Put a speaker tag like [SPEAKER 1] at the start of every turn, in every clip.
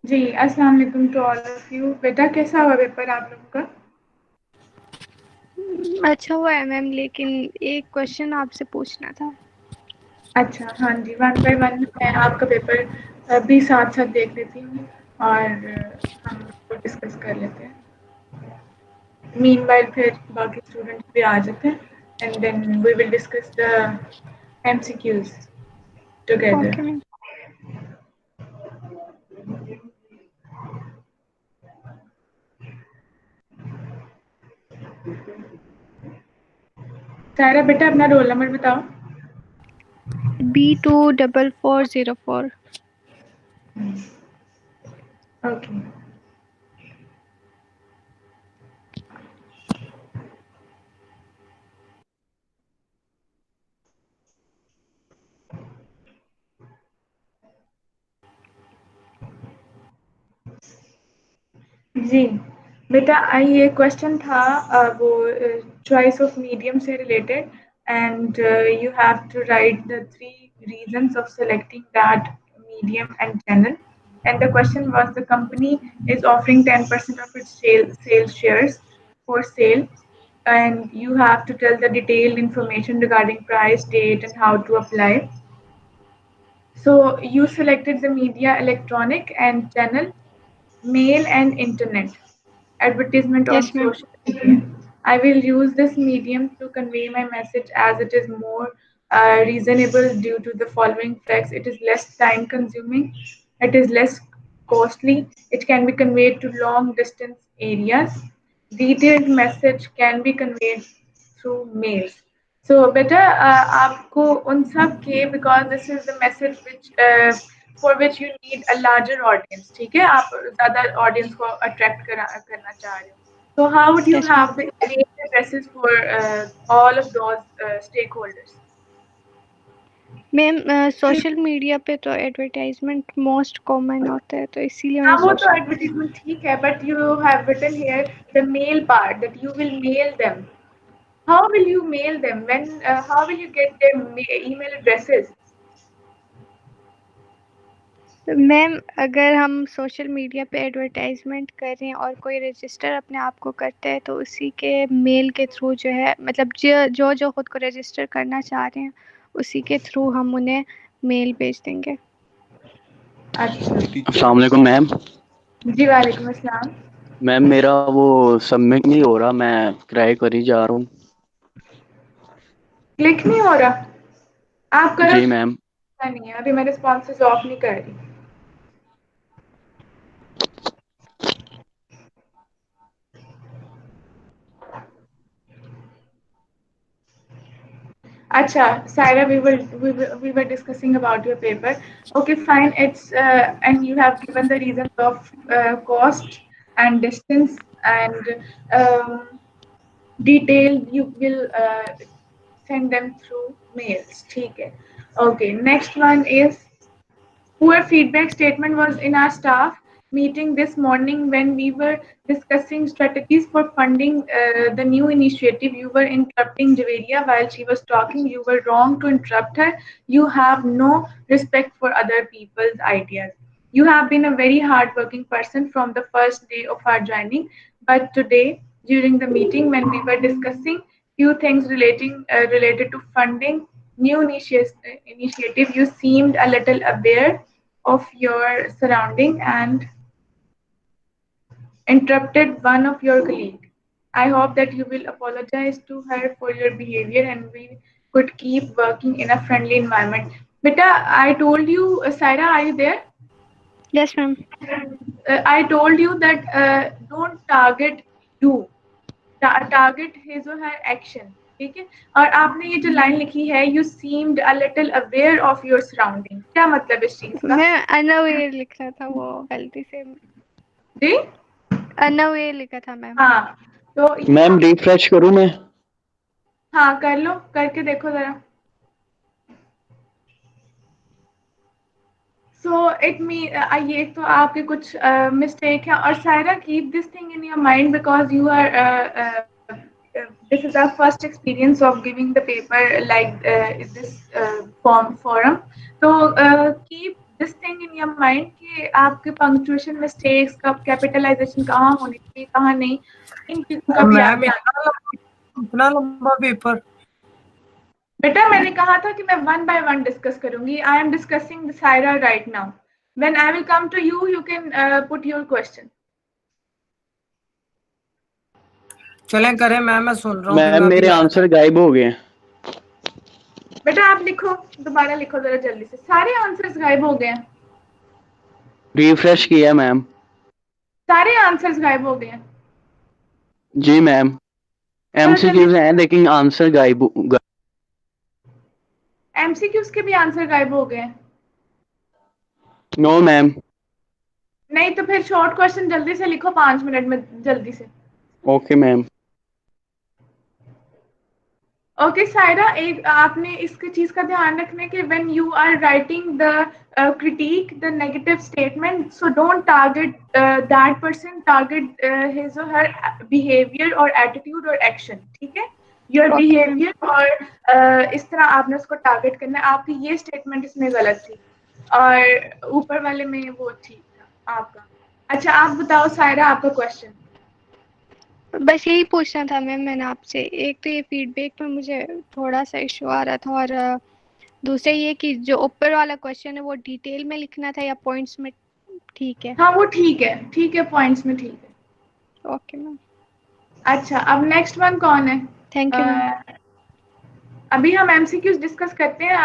[SPEAKER 1] जी, अस्सलाम वालेकुम to all of you. बेटा कैसा हुआ पेपर आप लोगों का?
[SPEAKER 2] अच्छा हुआ है मैम, लेकिन एक क्वेश्चन आपसे पूछना था।
[SPEAKER 1] अच्छा, हाँ जी, वन बाय वन मैं आपका पेपर भी साथ-साथ देख लेती हूँ और हम उसको डिस्कस कर लेते हैं। मीनवाइल फिर बाकी स्टूडेंट्स भी आ जाते हैं and then we will discuss the MCQs together.
[SPEAKER 2] Okay ma'am.
[SPEAKER 1] Saira बेटा अपना रोल नंबर बताओ।
[SPEAKER 2] B24404।
[SPEAKER 1] ओके। जी, बेटा ये क्वेश्चन था वो चॉइस ऑफ मीडियम से related and you have to write the 3 reasons of selecting that medium and channel. And the question was the company is offering 10% of its sales shares for sale, and you have to tell the detailed information regarding price, date, and how to apply. So you selected the media, electronic and channel, mail and internet, advertisement on
[SPEAKER 2] yes ma'am.
[SPEAKER 1] social media. I will use this medium to convey my message as it is more reasonable due to the following facts. It is less time consuming, it is less costly, it can be conveyed to long distance areas. Detailed message can be conveyed through mails. So better आपको उन सब के because this is the message which for which you need a larger audience. ठीक है, आप ज़्यादा audience को attract करना चाह रहे हो. So how would you
[SPEAKER 2] yes ma'am.
[SPEAKER 1] have the email addresses for all of those stakeholders?
[SPEAKER 2] Ma'am social media पे तो एडवर्टाइजमेंट मोस्ट कॉमन होता है, तो इसीलिए
[SPEAKER 1] हाँ
[SPEAKER 2] मैं
[SPEAKER 1] वो
[SPEAKER 2] सोच
[SPEAKER 1] तो
[SPEAKER 2] रही थी।
[SPEAKER 1] advertisement ठीक है, but you have written here the mail part that you will mail them. How will you mail them? How will you get their email addresses?
[SPEAKER 2] Ma'am अगर हम सोशल मीडिया पे एडवर्टाइजमेंट कर रहे हैं और कोई रजिस्टर अपने आप को करता है, तो उसी के मेल के थ्रू जो है, मतलब जो जो खुद को रजिस्टर करना चाह रहे हैं उसी के थ्रू हम उन्हें मेल भेज देंगे।
[SPEAKER 1] अच्छा।
[SPEAKER 3] अस्सलाम वालेकुम मैम।
[SPEAKER 1] जी वालेकुम अस्सलाम।
[SPEAKER 3] मैम मेरा वो सबमिट नहीं हो रहा, मैं ट्राई कर ही जा रहा हूँ।
[SPEAKER 1] क्लिक नहीं हो रहा, आप करो।
[SPEAKER 3] जी मैम।
[SPEAKER 1] नहीं है, अभी मैं रिस्पॉन्सेज ऑफ नहीं कर रही। Acha, Saira, we were discussing about your paper. Okay, fine. It's and you have given the reasons of cost and distance and detail. You will send them through mails. ठीक है. Okay. Next one is poor feedback statement was in our staff meeting this morning when we were discussing strategies for funding the new initiative. You were interrupting Javeria while she was talking. You were wrong to interrupt her. You have no respect for other people's ideas. You have been a very hardworking person from the first day of our joining, but today, during the meeting, when we were discussing few things related to funding new initiative, you seemed a little aware of your surrounding and interrupted one of your colleagues. I hope that you will apologize to her for your behavior and we could keep working in a friendly environment. Beta, I told you, Saira, are you there?
[SPEAKER 2] Yes ma'am.
[SPEAKER 1] I told you that don't target you, target his or her action. ठीक है, और आपने ये जो line लिखी है you seemed a little aware of your surrounding, क्या मतलब इस चीज का?
[SPEAKER 2] मैं अनअवेयर लिख रहा था, वो गलती से
[SPEAKER 1] जी
[SPEAKER 2] अनअवेयर लिखा था मैम।
[SPEAKER 1] हाँ, तो
[SPEAKER 3] मैम रिफ्रेश करूँ मैं?
[SPEAKER 1] हाँ कर लो, करके देखो जरा। So it mean ये तो आपके कुछ mistake है और Saira keep this thing in your mind because you are this is our first experience of giving the paper like this forum. So keep this thing in in your mind कि आपके punctuation mistakes कब, capitalisation कहाँ होनी चाहिए कहाँ नहीं, इन चीजों का भी आप ध्यान।
[SPEAKER 4] इतना लंबा पेपर।
[SPEAKER 1] बेटा मैंने कहा था कि मैं वन बाय वन डिस्कस करूंगी। I am discussing Saira right now. When I will come to you, you can put your question.
[SPEAKER 4] चलें करें मैम, मैं सुन रहा हूँ।
[SPEAKER 3] मैम मेरे आंसर गायब हो गए।
[SPEAKER 1] बेटा आप लिखो, दोबारा लिखो जरा जल्दी से। सारे आंसर्स गायब हो गए हैं।
[SPEAKER 3] रिफ्रेश किया मैम।
[SPEAKER 1] सारे आंसर्स गायब हो गए हैं।
[SPEAKER 3] जी मैम, एमसीक्यूज हैं लेकिन आंसर गायब।
[SPEAKER 1] एमसीक्यूज के भी आंसर गायब हो गए हैं।
[SPEAKER 3] No ma'am.
[SPEAKER 1] नहीं तो फिर शॉर्ट क्वेश्चन जल्दी से लिखो, 5 मिनट में जल्दी से।
[SPEAKER 3] Okay ma'am.
[SPEAKER 1] ओके सायरा, एक आपने इसकी चीज का ध्यान रखना कि when you are writing the critique the negative statement, so don't target that person, target his or her behavior or attitude or action, ठीक है? your behavior और इस तरह आपने उसको टारगेट करना है। आपकी ये स्टेटमेंट इसमें गलत थी और ऊपर वाले में वो ठीक था आपका। अच्छा आप बताओ सायरा, आपका क्वेश्चन।
[SPEAKER 2] बस यही पूछना था मैम मैंने आपसे। एक तो ये फीडबैक में मुझे थोड़ा सा इशू आ रहा था, और दूसरा ये कि जो ऊपर वाला क्वेश्चन है वो डिटेल में लिखना था या पॉइंट्स में? ठीक है।
[SPEAKER 1] हाँ वो ठीक है, पॉइंट्स में ठीक है।
[SPEAKER 2] Okay ma'am.
[SPEAKER 1] अच्छा अब नेक्स्ट वन कौन है?
[SPEAKER 2] Thank you ma'am.
[SPEAKER 1] अभी हम एमसीक्यूज डिस्कस करते हैं,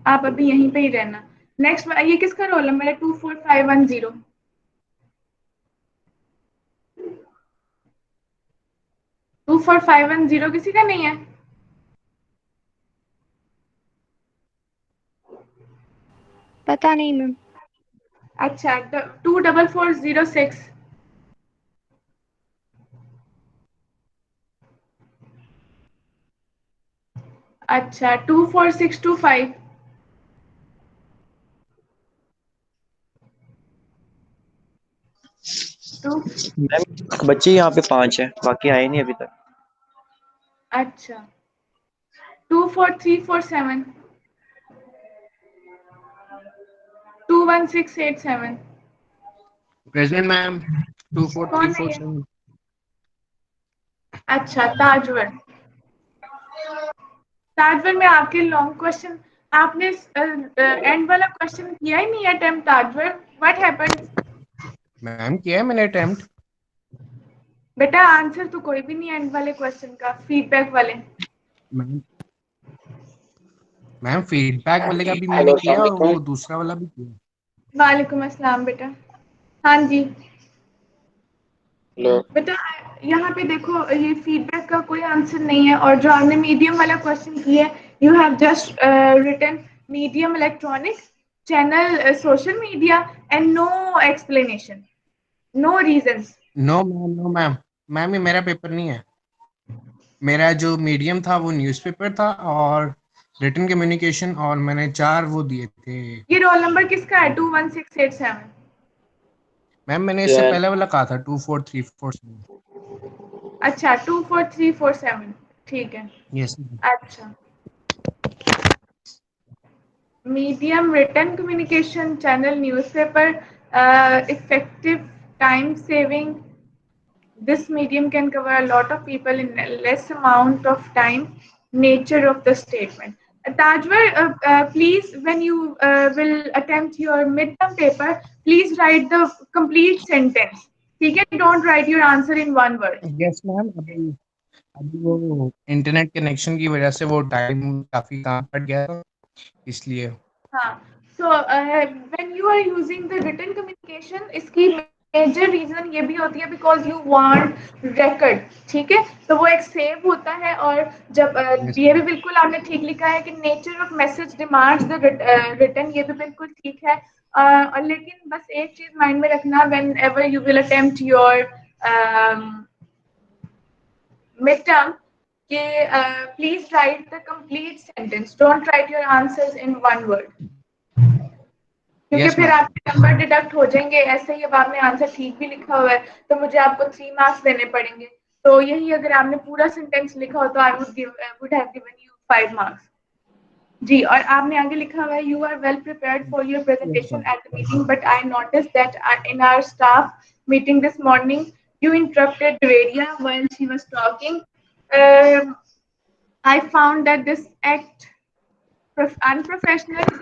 [SPEAKER 1] आप अभी यहीं पे ही रहना। नेक्स्ट ये किसका रोल नंबर है? 24510। 24510 किसी का नहीं है?
[SPEAKER 2] पता नहीं मैम।
[SPEAKER 1] अच्छा 24406। अच्छा 24625।
[SPEAKER 5] मैम बच्चे यहाँ पे 5 है, बाकी आए नहीं अभी तक।
[SPEAKER 1] अच्छा 24347। 21687।
[SPEAKER 6] Present ma'am.
[SPEAKER 1] कौन है ये?
[SPEAKER 6] 24347।
[SPEAKER 1] अच्छा ताजवर। ताजवर में आपके लॉन्ग क्वेश्चन, आपने एंड वाला क्वेश्चन किया ही नहीं अटेम्प्ट। ताजवर what happened?
[SPEAKER 6] मैम किया है मैंने अटेम्प्ट।
[SPEAKER 1] बेटा आंसर तो कोई भी नहीं एंड वाले क्वेश्चन का, फीडबैक वाले।
[SPEAKER 6] मैम फीडबैक वाले का भी मैंने किया और वो दूसरा वाला भी किया।
[SPEAKER 1] वालेकुम अस्सलाम बेटा। हाँ जी बेटा, यहाँ पे देखो ये फीडबैक का कोई आंसर नहीं है, और जो आपने मीडियम वाला क्वेश्चन किया है, you have just written medium electronic channel social media and no explanation, no reasons.
[SPEAKER 6] No ma'am, no ma'am. Ma'am ये मेरा पेपर नहीं है। मेरा जो मीडियम था वो न्यूज़पेपर था और रिटन कम्युनिकेशन, और मैंने 4 वो दिए थे।
[SPEAKER 1] ये रोल नंबर किसका है? 21687।
[SPEAKER 6] मैम मैंने इससे पहले वाला कहा था 24347।
[SPEAKER 1] अच्छा 24347 ठीक है।
[SPEAKER 6] यस।
[SPEAKER 1] अच्छा medium written communication channel newspaper, effective time saving. This medium can cover a lot of people in less amount of time. Nature of the statement. Tajwar, please when you will attempt your midterm paper, please write the complete sentence, ठीक है? Don't write your answer in one word.
[SPEAKER 6] Yes ma'am. अभी वो internet connection की वजह से वो time काफी काम पड़ गया था, इसलिए।
[SPEAKER 1] हाँ so when you are using the written communication, इसकी मेजर रीजन ये भी होती है बिकॉज यू वांट रिकॉर्ड, ठीक है? तो वो एक सेव होता है, और जब ये भी बिल्कुल आपने ठीक लिखा है कि nature of message demands the written, ये भी बिल्कुल ठीक है। और लेकिन बस एक चीज माइंड में रखना, whenever you will attempt your mid term, कि please write the complete sentence, don't write your answers in one word, क्योंकि
[SPEAKER 6] Yes,
[SPEAKER 1] फिर
[SPEAKER 6] ma'am.
[SPEAKER 1] आपके नंबर डिडक्ट हो जाएंगे। ऐसे ही अब आपने आंसर ठीक भी लिखा हुआ है तो मुझे आपको 3 मार्क्स देने पड़ेंगे। तो यही अगर आपने पूरा सेंटेंस लिखा हो तो I would have given you 5 marks. जी, और आपने आगे लिखा हुआ है you are well prepared for your presentation at the meeting but I notice that in our staff meeting this morning you interrupted Deveria while she was talking. I found that this act unprofessional.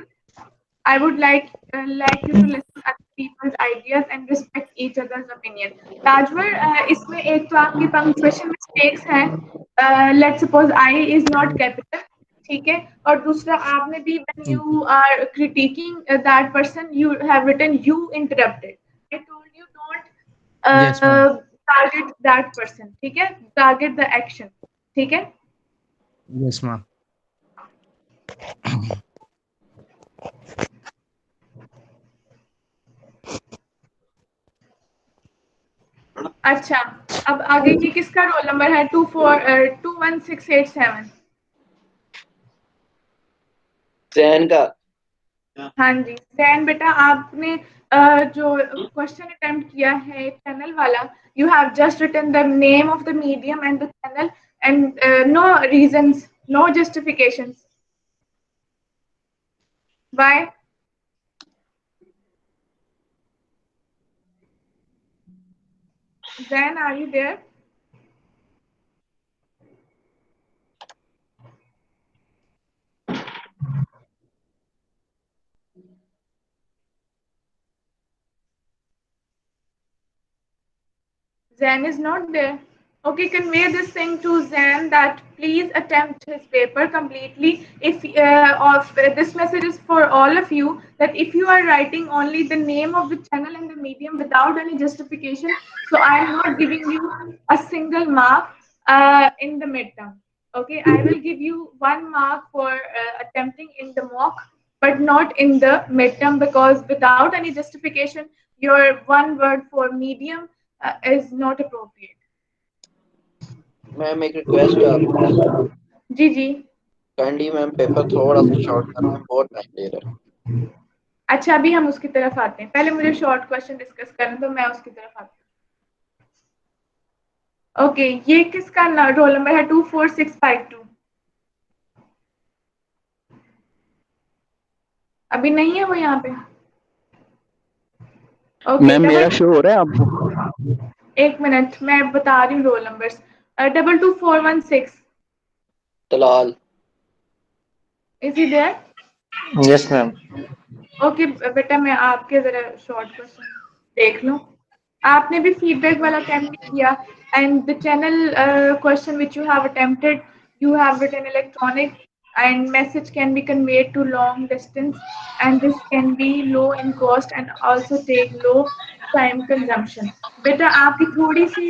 [SPEAKER 1] I would like you to listen other people's ideas and respect each other's opinion. Tajwar, इसमें एक तो आपकी punctuation mistakes हैं. Let's suppose I is not capital, ठीक है? और दूसरा आपने भी when you are critiquing that person, you have written you interrupted. I told you don't
[SPEAKER 6] Yes, ma'am.
[SPEAKER 1] target that person, ठीक है? Target the action, ठीक है?
[SPEAKER 6] Yes, ma'am.
[SPEAKER 1] अच्छा, अब आगे की किसका रोल नंबर है? 21687।
[SPEAKER 7] जैन का।
[SPEAKER 1] हाँ जी, जैन बेटा आपने जो क्वेश्चन अटेम्प्ट किया है चैनल वाला, you have just written the name of the medium and the channel and no reasons, no justifications. Why? Zan, are you there? Zan is not there. Okay, convey this thing to Zan that please attempt his paper completely. If this message is for all of you, that if you are writing only the name of the channel and the medium without any justification, so I am not giving you a single mark in the midterm. Okay, I will give you 1 mark for attempting in the mock, but not in the midterm, because without any justification, your 1 word for medium is not appropriate.
[SPEAKER 7] Ma'am एक request है आपको।
[SPEAKER 1] जी जी।
[SPEAKER 7] Kindly ma'am paper थोड़ा सा short कर रहे हैं, बहुत time ले रहे हैं।
[SPEAKER 1] अच्छा, अभी हम उसकी तरफ आते हैं, पहले मुझे शॉर्ट क्वेश्चन डिस्कस करने दो, मैं उसकी तरफ आती हूँ। ओके, ये किसका रोल नंबर है? 24652। अभी नहीं है वो यहाँ पे?
[SPEAKER 3] मैम मेरा शो हो रहा है आपको?
[SPEAKER 1] एक मिनट, मैं बता रही हूँ roll numbers. 22416।
[SPEAKER 7] Talal.
[SPEAKER 1] Is he there?
[SPEAKER 5] Yes ma'am.
[SPEAKER 1] Okay बेटा, मैं आपके जरा शॉर्ट क्वेश्चन देख लूं। आपने भी फीडबैक वाला अटेम्प्ट किया, and the channel question which you have attempted, you have written electronic and message can be conveyed to long distance, and this can be low in cost and also take low time consumption. बेटा आपकी थोड़ी सी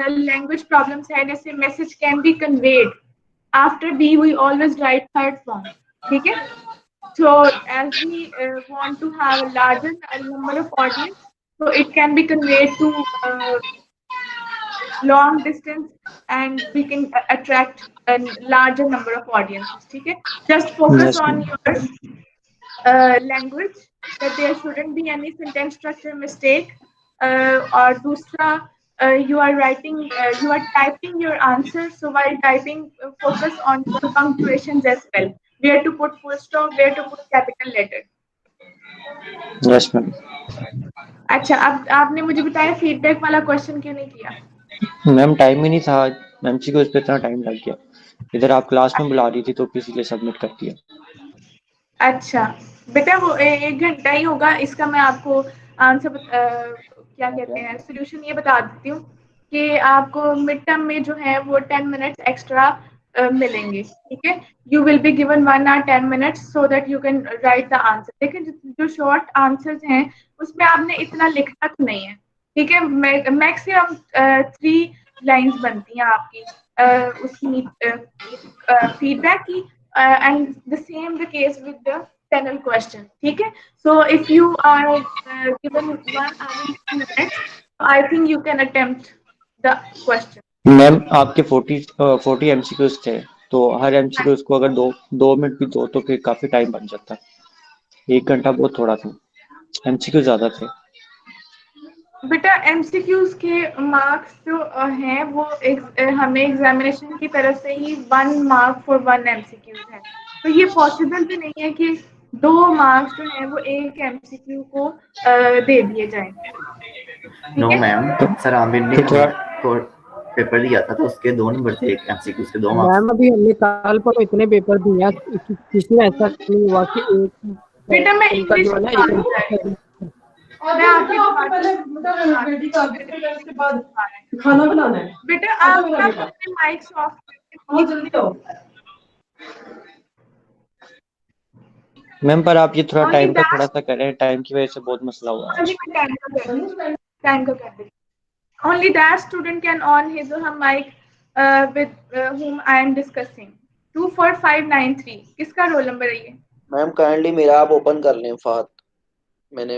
[SPEAKER 1] language problems है, जैसे message can be conveyed, after be we always write third form, ठीक है? So as we want to have a larger number of audience, so it can be conveyed to long distance and we can attract a larger number of audiences. ठीक है? Just focus
[SPEAKER 5] Yes,
[SPEAKER 1] on
[SPEAKER 5] ma'am.
[SPEAKER 1] your language, that there shouldn't be any sentence structure mistake. और दूसरा, you are writing, you are typing your answer. So while typing, focus on your punctuations as well. Where to put full stop, where to put capital letter.
[SPEAKER 5] Yes ma'am.
[SPEAKER 1] अच्छा, अब आपने मुझे बताया feedback वाला question क्यों नहीं किया?
[SPEAKER 5] Ma'am time ही नहीं था, एमसीक्यू पे इतना टाइम लग गया। इधर आप क्लास में बुला रही थी तो इसीलिए सबमिट कर दिया।
[SPEAKER 1] अच्छा बेटा, वो 1 घंटा ही होगा इसका। मैं आपको आंसर क्या कहते हैं, सोल्यूशन ये बता देती हूँ कि आपको मिड टर्म में जो है वो 10 मिनट्स एक्स्ट्रा मिलेंगे, ठीक है? You will be given 1 hour 10 minutes so that you can write the answer. लेकिन जो शॉर्ट आंसर्स हैं उसमें आपने इतना लिखना तो नहीं है, ठीक है? मैक्सिमम 3 लाइंस बनती हैं आपकी उसकी फीडबैक की, and the same the case with the channel question, ठीक है? So if you are given 1 hour 2 minutes, I think you can attempt the question.
[SPEAKER 5] Ma'am आपके 40 एमसीक्यूज थे, तो हर एमसीक्यूज को अगर 2 मिनट भी दो तो फिर काफी टाइम बन जाता। 1 घंटा बहुत थोड़ा था, एमसीक्यू ज्यादा थे।
[SPEAKER 1] बेटा एमसीक्यूज के मार्क्स जो हैं वो हमें एग्जामिनेशन की तरफ से ही 1 mark for 1 एमसीक्यूज है, तो ये पॉसिबल भी नहीं है कि 2 मार्क्स जो है वो एक एमसीक्यू को दे दिए जाएं। ठीक
[SPEAKER 8] नो
[SPEAKER 1] है?
[SPEAKER 8] मैम, सर आमिर ने
[SPEAKER 5] तो थोड़ा
[SPEAKER 8] पेपर दिया था तो उसके 2 नंबर थे, एक एमसीक्यू के 2 मार्क्स।
[SPEAKER 9] मैम अभी हमने कल पर इतने पेपर दिए हैं किसी में ऐसा नहीं हुआ कि एक
[SPEAKER 1] बेटा मैं
[SPEAKER 9] उनका
[SPEAKER 1] इंग्लिश
[SPEAKER 9] जो है
[SPEAKER 1] में
[SPEAKER 9] ना
[SPEAKER 1] बात
[SPEAKER 9] एक
[SPEAKER 1] कर रही हूँ।
[SPEAKER 9] और
[SPEAKER 1] मैं आपकी
[SPEAKER 9] आपको
[SPEAKER 1] बात
[SPEAKER 9] पहले बेटा बेटी का उसके बाद खाना बनाना है।
[SPEAKER 1] बेटा
[SPEAKER 9] अच्छा
[SPEAKER 1] आप
[SPEAKER 9] मेरा
[SPEAKER 1] आप
[SPEAKER 9] बेटा
[SPEAKER 1] अपने माइक्स ऑफ
[SPEAKER 9] बहुत जल्दी आओ।
[SPEAKER 5] मैम पर आप ये थोड़ा
[SPEAKER 1] Only
[SPEAKER 5] टाइम का
[SPEAKER 1] that,
[SPEAKER 5] थोड़ा सा करें, टाइम की वजह से बहुत मसला हुआ है
[SPEAKER 1] only
[SPEAKER 5] आज।
[SPEAKER 1] मैं टाइम का कर देती Only that student can on his or her mic with whom I am discussing. 24593 किसका रोल नंबर है ये?
[SPEAKER 7] मैम काइंडली मेरा आप ओपन कर लें फहद, मैंने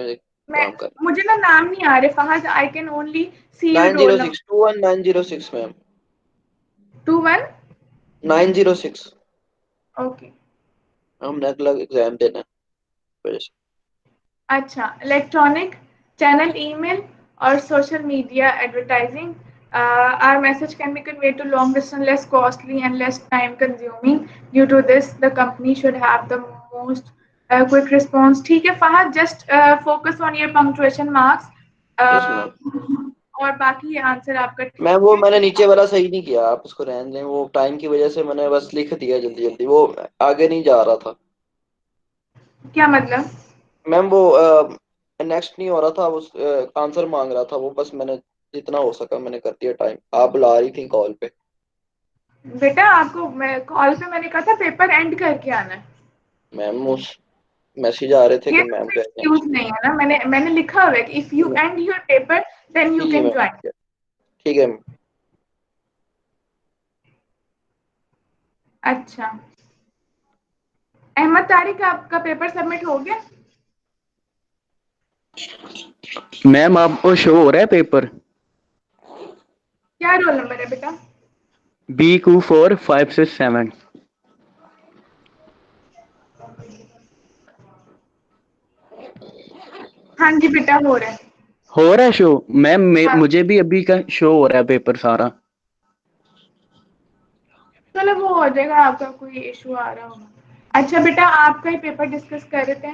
[SPEAKER 1] मैं
[SPEAKER 7] काम कर
[SPEAKER 1] मुझे ना नाम नहीं आ रहे Fahad. I can only see your roll number.
[SPEAKER 7] 906 21906 ma'am
[SPEAKER 1] 21.
[SPEAKER 7] 906
[SPEAKER 1] Okay.
[SPEAKER 7] हमने अगला एग्जाम देना है वजह से।
[SPEAKER 1] अच्छा, इलेक्ट्रॉनिक चैनल email और social media advertising. Our message can be conveyed to long distance, less costly and less time consuming. Due to this, the company should have the most quick response. ठीक है Fahad, just focus on your punctuation marks.
[SPEAKER 7] Yes ma'am.
[SPEAKER 1] और बाकी ये answer आपका ठीक
[SPEAKER 7] ma'am वो
[SPEAKER 1] है.
[SPEAKER 7] मैंने नीचे वाला सही नहीं किया, आप उसको रहने दें, वो टाइम की वजह से मैंने बस लिख दिया जल्दी जल्दी, वो आगे नहीं जा रहा था
[SPEAKER 1] क्या मतलब?
[SPEAKER 7] मैम, वो नेक्स्ट नहीं हो रहा था, उस आंसर मांग रहा था वो, बस मैंने जितना हो सका मैंने कर दिया। टाइम आप बुला रही थी कॉल पे।
[SPEAKER 1] बेटा आपको मैं कॉल पे मैंने कहा था पेपर एंड करके आना है.
[SPEAKER 7] मैम उस मैसेज आ रहे थे
[SPEAKER 1] ये
[SPEAKER 7] कि मैम कह रही
[SPEAKER 1] एक्सक्यूज नहीं है ना. मैंने लिखा हुआ है कि इफ यू
[SPEAKER 7] हैं।
[SPEAKER 1] And your paper then you
[SPEAKER 7] जी
[SPEAKER 1] कैन
[SPEAKER 7] मैम
[SPEAKER 1] ज्वाइन.
[SPEAKER 7] ठीक है मैम।
[SPEAKER 1] अच्छा, अहमद तारिक आपका पेपर सबमिट हो गया?
[SPEAKER 3] मैम आपको शो हो रहा है पेपर?
[SPEAKER 1] क्या रोल नंबर है बेटा?
[SPEAKER 3] BQ4567।
[SPEAKER 1] हाँ जी बेटा हो रहा है.
[SPEAKER 3] हो रहा है शो? मैम
[SPEAKER 1] हाँ.
[SPEAKER 3] मुझे भी अभी का शो हो रहा है पेपर सारा।
[SPEAKER 1] चलो वो हो जाएगा, आपका कोई इशू आ रहा होगा. अच्छा बेटा आपका ही पेपर डिस्कस कर रहे थे.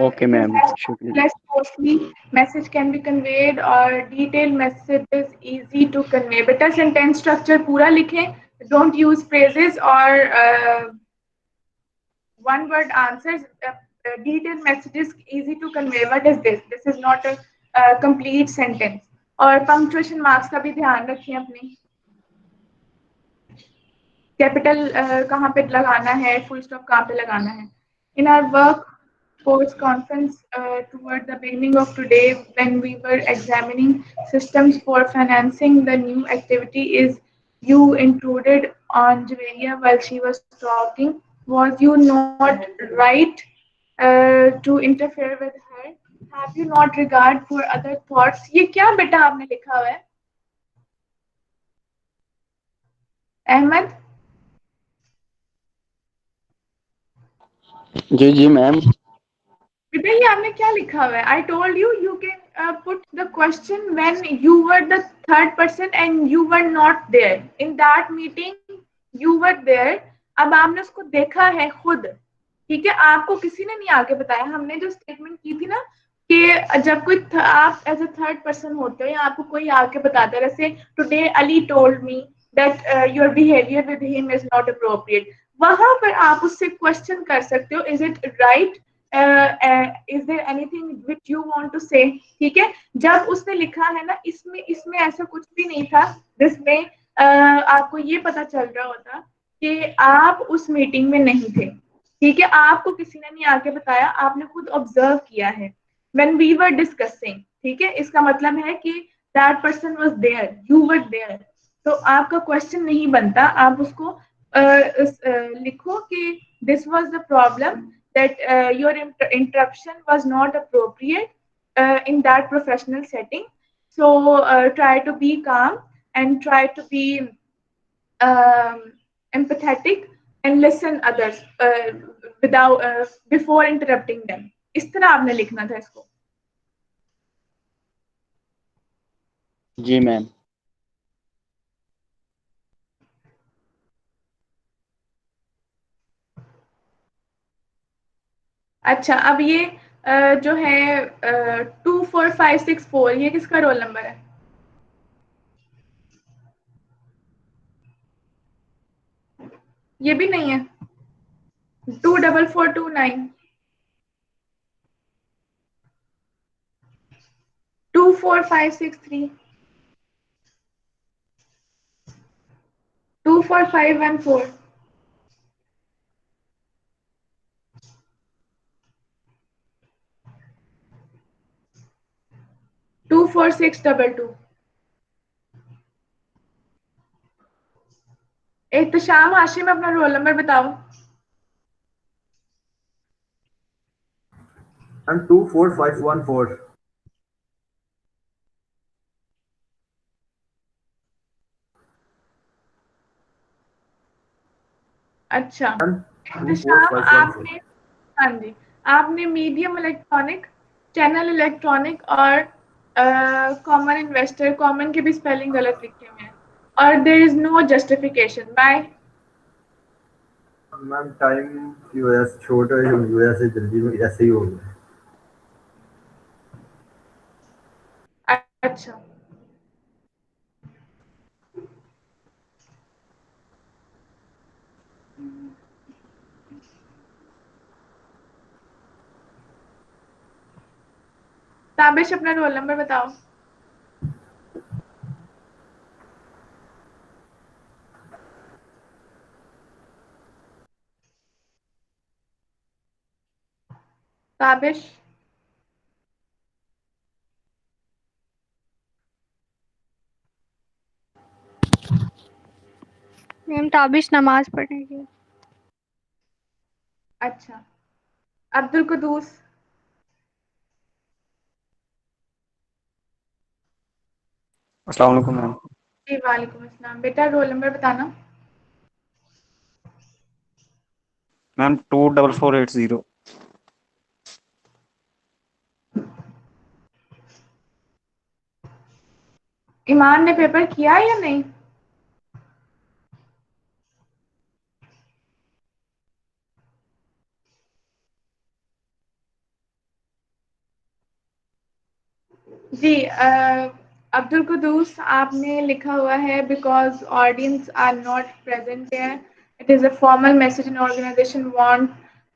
[SPEAKER 3] ओके मैम, शुक्रिया।
[SPEAKER 1] Less costly message can be conveyed or detailed message is easy to convey. बेटा sentence structure पूरा लिखें. Don't use phrases or one word answers. Detailed messages easy to convey. What is this? This is not a complete sentence. और punctuation marks का भी ध्यान रखिए अपने. Capital कहाँ पे लगाना है, फुल स्टॉप कहाँ पे लगाना है. In our work force conference toward the beginning of today, when we were examining systems for financing the new activity, is you intruded on Javeria while she was talking. Was you not right to interfere with her? Have you not regard for other thoughts? ये क्या बेटा आपने लिखा हुआ है अहमद?
[SPEAKER 3] जी जी ma'am.
[SPEAKER 1] बेटा ये आपने क्या लिखा हुआ है? I told you you can put the question when you were the third person and you were not there in that meeting. You were there. अब आपने उसको देखा है खुद, ठीक है? आपको किसी ने नहीं आके बताया. हमने जो स्टेटमेंट की थी ना कि जब कोई आप एज अ थर्ड पर्सन होते हो या आपको कोई आके बताता है, जैसे today Ali told me that your behaviour with him is not appropriate, वहां पर आप उससे क्वेश्चन कर सकते हो, is it right, is there anything which you want to say. ठीक है? जब उसने लिखा है ना, इसमें ऐसा कुछ भी नहीं था जिसमें आपको ये पता चल रहा होता कि आप उस मीटिंग में नहीं थे. ठीक है? आपको किसी ने नहीं आके बताया, आपने खुद ऑब्जर्व किया है when we were discussing. ठीक है? इसका मतलब है कि that person was there, you were there. तो आपका क्वेश्चन नहीं बनता, आप उसको लिखो कि this was the problem that your interruption was not appropriate in that professional setting. So try to be calm and try to be empathetic and listen others without before interrupting them. इस तरह आपने लिखना था इसको.
[SPEAKER 3] जी ma'am.
[SPEAKER 1] अच्छा, अब ये जो है 24564 ये किसका रोल नंबर है? ये भी नहीं है। 24429 24563 24514 24622 एहतशाम हाशिम अपना रोल नंबर बताओ।
[SPEAKER 10] मैम 24514।
[SPEAKER 1] अच्छा,
[SPEAKER 10] मैम
[SPEAKER 1] एहतशाम
[SPEAKER 10] 24514।
[SPEAKER 1] आपने, हाँ जी, आपने मीडियम इलेक्ट्रॉनिक, चैनल इलेक्ट्रॉनिक और कॉमन इन्वेस्टर, कॉमन के भी स्पेलिंग गलत लिखे हुए हैं और there is no justification by.
[SPEAKER 10] Ma'am time की वजह से, छोटे की वजह से जल्दी में ऐसे ही हो गया।
[SPEAKER 1] अच्छा, ताबिश अपना रोल नंबर बताओ। ताबिश,
[SPEAKER 2] मैम ताबिश नमाज पढ़ेगी।
[SPEAKER 1] अच्छा, अब्दुल कुदूस,
[SPEAKER 3] अस्सलाम वालेकुम मैम।
[SPEAKER 1] जी वालेकुम अस्सलाम। बेटा रोल नंबर बताना।
[SPEAKER 3] मैम 24480।
[SPEAKER 1] ईमान ने पेपर किया या नहीं? जी अब्दुल कुदूस आपने लिखा हुआ है because audience are not present there, it is a formal message an organisation want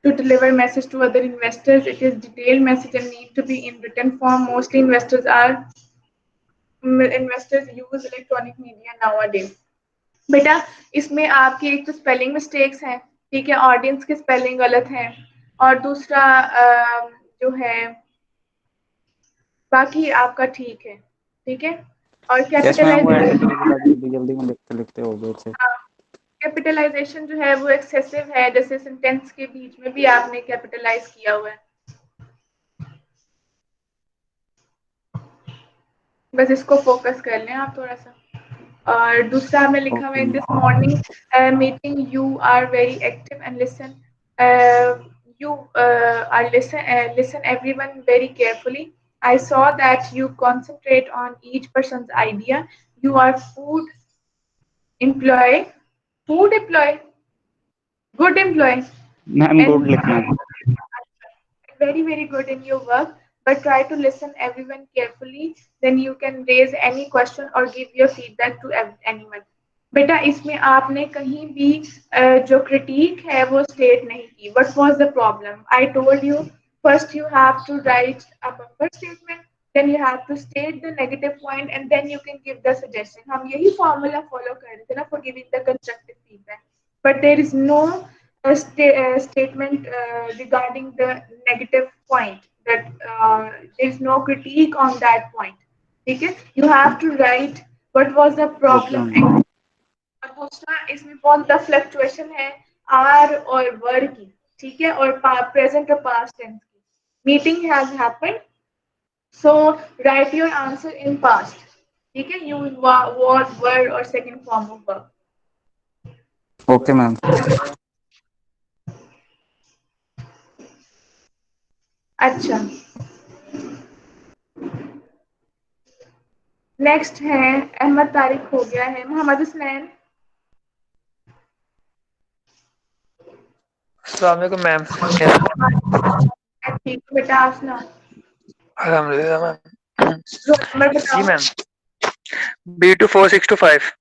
[SPEAKER 1] to deliver message to other investors. It is detailed message and need to be in written form. Mostly investors use electronic media nowadays. बेटा इसमें आपकी एक तो spelling mistakes हैं, ठीक है, audience की spelling गलत है और दूसरा जो है बाकी आपका ठीक है, ठीक है। और
[SPEAKER 3] यस मैम, वो एंड
[SPEAKER 1] कैपिटलाइजेशन,
[SPEAKER 3] पेज लगा जल्दी जल्दी में लिखते लिखते हो गए थे।
[SPEAKER 1] कैपिटलाइजेशन जो है वो एक्सेसिव है, जैसे सेंटेंस के बीच में भी आपने कैपिटलाइज किया हुआ है, बस इसको फोकस कर लें आप थोड़ा सा। और दूसरा में लिखा हुआ
[SPEAKER 3] ओके
[SPEAKER 1] है
[SPEAKER 3] ma'am.
[SPEAKER 1] This morning meeting you are very active and listen, you are listen everyone very carefully. I saw that you concentrate on each person's idea. You are employee, food employee, good employee,
[SPEAKER 3] ma'am
[SPEAKER 1] and
[SPEAKER 3] good लिखना है।
[SPEAKER 1] very good in your work. But try to listen everyone carefully. Then you can raise any question or give your feedback to anyone. बेटा इसमें आपने कहीं भी जो critic है वो स्टेट नहीं की. What was the problem? I told you first you have to write a bumper statement, then you have to state the negative point and then you can give the suggestion. हम यही formula follow कर रहे थे ना for giving the constructive feedback. But there is no statement regarding the negative point that there is no critique on that point. ठीक है? You have to write what was the
[SPEAKER 3] okay
[SPEAKER 1] problem.
[SPEAKER 3] Ma'am.
[SPEAKER 1] और दूसरा इसमें बहुत ज़्यादा fluctuation है are और वर की, ठीक है, और प्रेजेंट और पास्ट टेंस की. Meeting has happened, so right your answer in past, ठीक है, यूज वाज वर और second form of verb.
[SPEAKER 3] Okay ma'am.
[SPEAKER 1] अच्छा, नेक्स्ट है अहमद तारिक हो गया है, मोहम्मद हुसनैन.
[SPEAKER 11] अस्सलाम वालेकुम मैम।
[SPEAKER 1] ठीक है बेटा, आप सुनाओ।
[SPEAKER 11] अल्हम्दुलिल्लाह मैम।
[SPEAKER 1] रोल नंबर
[SPEAKER 11] जी
[SPEAKER 1] बताओ।
[SPEAKER 11] Ma'am, B24625।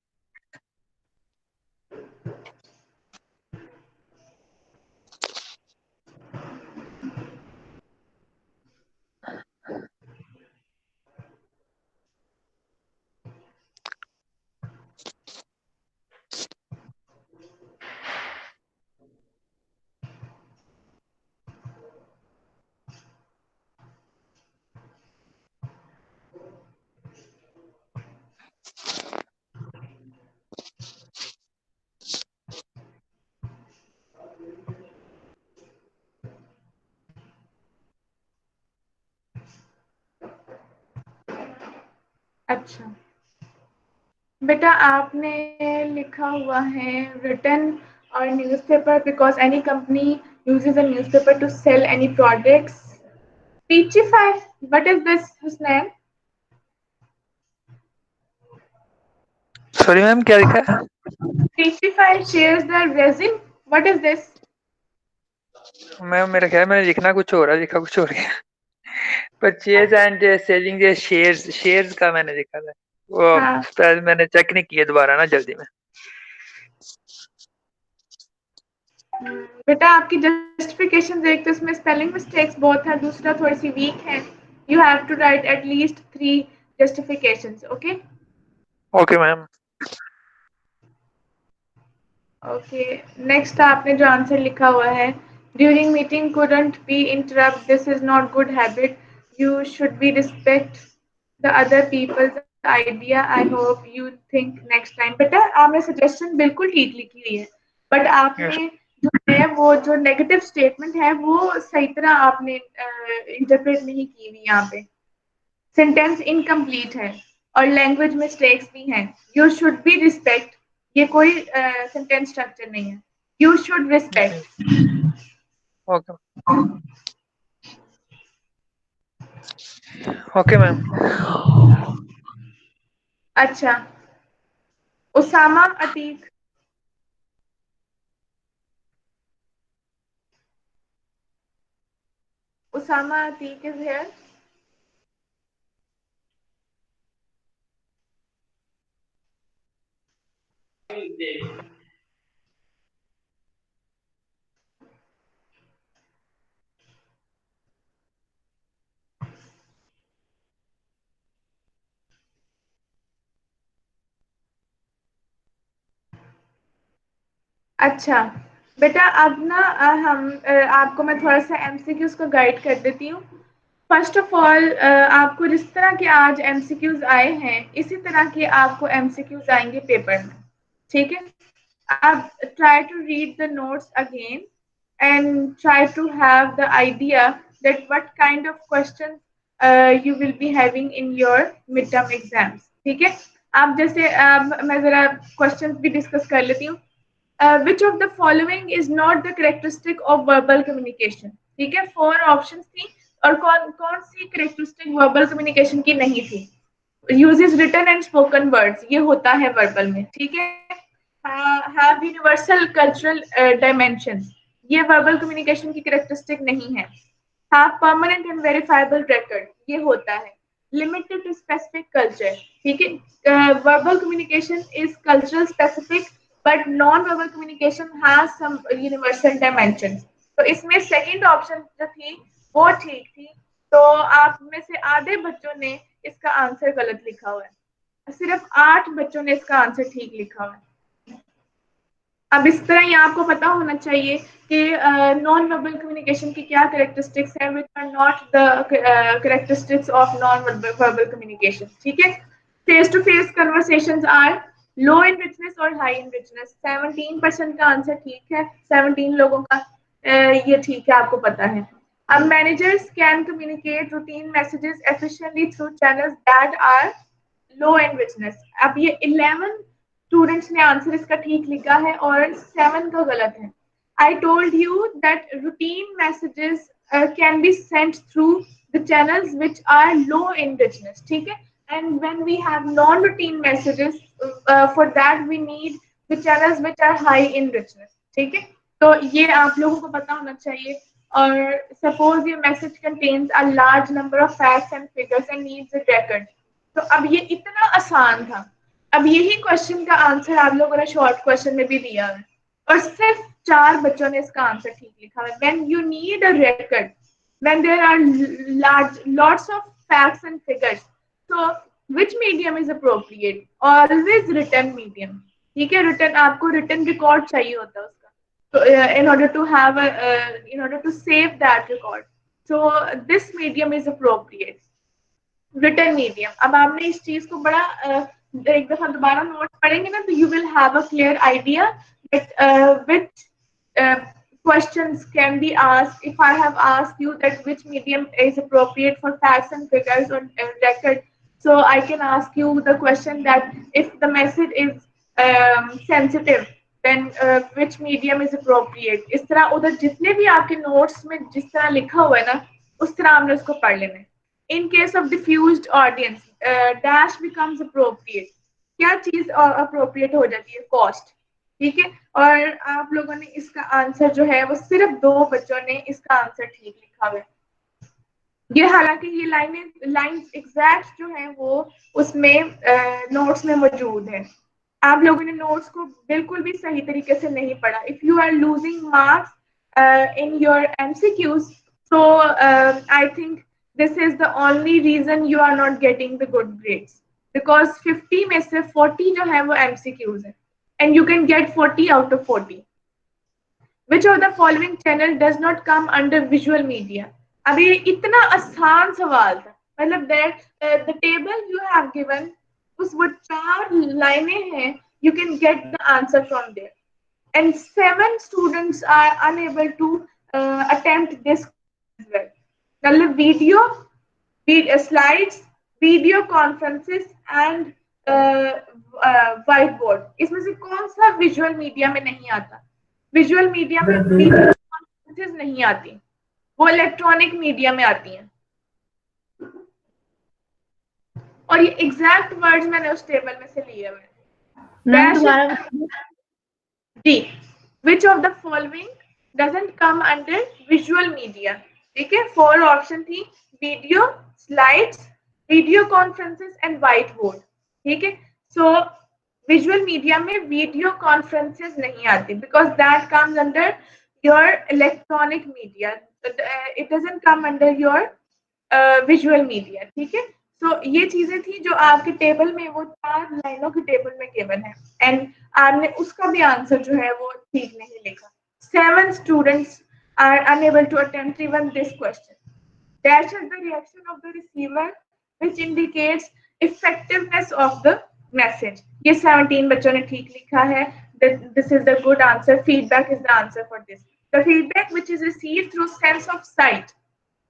[SPEAKER 1] अच्छा बेटा, आपने लिखा हुआ है रिटन और newspaper because any company uses a newspaper to sell any products. Peachify, what is this, Husnain?
[SPEAKER 11] Sorry ma'am, क्या लिखा है?
[SPEAKER 1] Peachify shares the resin. What is this?
[SPEAKER 11] Ma'am मेरा ख्याल मैंने लिखना कुछ हो रहा है, लिखा कुछ हो रहा है। Purchase and selling shares, shares का मैंने लिखा था वो,
[SPEAKER 1] हाँ
[SPEAKER 11] स्पेल मैंने चेक नहीं किया दोबारा ना जल्दी में।
[SPEAKER 1] बेटा, आपकी जस्टिफिकेशन देख तो इसमें स्पेलिंग मिस्टेक्स बहुत है, दूसरा थोड़ी सी वीक है। You have to write at least 3 justifications. Okay
[SPEAKER 11] okay ma'am.
[SPEAKER 1] Okay, next आपने जो आंसर लिखा हुआ है, during meeting couldn't be interrupt, this is not good habit, you should be respect the other people's idea, I hope you think next time. बेटा, आपने suggestion बिल्कुल ठीक लिखी हुई है, बट आपने जो है वो जो नेगेटिव स्टेटमेंट है वो सही तरह आपने इंटरप्रेट नहीं की हुई। यहाँ पे सेंटेंस इनकम्प्लीट है और लैंग्वेज मिस्टेक्स भी हैं। यू शुड बी रिस्पेक्ट, ये कोई सेंटेंस स्ट्रक्चर नहीं है। You should respect.
[SPEAKER 11] Okay okay ma'am.
[SPEAKER 1] अच्छा, उसामा अतीक, उसामा अतीक इज हियर। अच्छा बेटा, अब ना आपको मैं थोड़ा सा एमसीक्यूज को गाइड कर देती हूँ। फर्स्ट ऑफ ऑल आपको जिस तरह के आज एमसीक्यूज आए हैं इसी तरह के आपको एमसीक्यूज आएंगे पेपर में, ठीक है? आप try to read the notes again and try to have the idea that what kind of questions you will be having in your midterm exams. ठीक है? आप जैसे मैं जरा क्वेश्चंस भी डिस्कस कर लेती हूँ। which of the following is not the characteristic of verbal communication? ठीक है, 4 ऑप्शंस थी और कौन कौन सी characteristic verbal communication की नहीं थी? uses written and spoken words, ये होता है verbal में, ठीक है? have universal cultural dimensions, ये verbal communication की characteristic नहीं है। have permanent and verifiable record, ये होता है। limited to specific culture, ठीक है? verbal communication is cultural specific but non-verbal communication has some universal dimensions. तो इसमें सेकंड ऑप्शन जो थी वो ठीक थी, तो आप में से आधे बच्चों ने इसका आंसर गलत लिखा हुआ है, सिर्फ 8 बच्चों ने इसका आंसर ठीक लिखा हुआ है। अब इस तरह ही आपको पता होना चाहिए कि नॉन वर्बल कम्युनिकेशन की क्या कैरेक्टरिस्टिक्स हैं which are not the characteristics of non verbal communication, ठीक है? Face to face conversations are low in richness और हाई इन रिचनेस। 17% का आंसर ठीक है, 17 लोगों का ये ठीक है, आपको पता है। अब managers can communicate routine messages efficiently through channels that are low in richness. अब ये 11 स्टूडेंट्स ने आंसर इसका ठीक लिखा है और 7 का गलत है। I told you that routine messages can be sent through the channels which are low in richness, ठीक है? And when we have non-routine messages, for that we need the channels which are high in richness, ठीक है? तो ये आप लोगों को पता होना चाहिए। और सपोज ये message contains a large number of facts and figures and needs a record। तो अब ये इतना आसान था। अब यही क्वेश्चन का आंसर आप लोगों ने शॉर्ट क्वेश्चन में भी दिया है और सिर्फ 4 बच्चों ने इसका आंसर ठीक लिखा है। When you need a record, when there are lots of facts and figures, so which medium is appropriate? Always written medium। ठीक है, written आपको written record चाहिए होता है उसका, तो in order to have in order to save that record, so this medium is appropriate, written medium। अब आपने इस चीज को बड़ा एक दफा दोबारा नोट पढ़ेंगे ना, तो you will have a clear idea that which questions can be asked if I have asked you that which medium is appropriate for facts and figures on record. So I can ask you the question that if the message is sensitive, then which medium is appropriate। इस तरह उधर जितने भी आपके notes में जिस तरह लिखा हुआ है ना, उस तरह आपने उसको पढ़ लेना है। In case of diffused audience, dash becomes appropriate। क्या चीज appropriate हो जाती है? Cost। ठीक है, और आप लोगों ने इसका आंसर जो है वो सिर्फ 2 बच्चों ने इसका आंसर ठीक लिखा हुआ है। ये हालांकि ये लाइंस एग्जैक्ट जो है वो उसमें नोट्स में मौजूद है। आप लोगों ने नोट्स को बिल्कुल भी सही तरीके से नहीं पढ़ा। If you are losing marks in your MCQs, so I think this is the only reason you are not getting the good grades, because 50 में से 40 जो है वो MCQs है and you can get 40 out of 40। Which of the following channel does not come under visual media? अब ये इतना आसान सवाल था, मतलब that the table you have given, उस वो 4 लाइनें हैं, you can get the answer from there, and 7 students are unable to attempt this as well। मतलब video, slides, video conferences and white board, इसमें से कौन सा विजुअल मीडिया में नहीं आता? विजुअल मीडिया में वीडियो कॉन्फ्रेंसेस नहीं आती, वो इलेक्ट्रॉनिक मीडिया में आती हैं। और ये एग्जैक्ट वर्ड्स मैंने उस टेबल में से लिए हुए। जी, which of the following doesn't come under visual media? ठीक है, 4 ऑप्शन थी, video, slides, video conferences and white board. ठीक है, सो विजुअल मीडिया में वीडियो कॉन्फ्रेंसेस नहीं आती, because that comes under your electronic media, it doesn't come under your visual media. ठीक है, तो ये चीजें थी जो आपके टेबल में, वो 4 लाइनों के टेबल में गिवन है, एंड आपने उसका भी आंसर जो है वो ठीक नहीं लिखा। 7 students are unable to attempt even this question। Dash is the reaction of the receiver which indicates effectiveness of the message। ये 17 बच्चों ने ठीक लिखा है। This is the good answer। Feedback is the answer for this। The feedback which is received through sense of sight।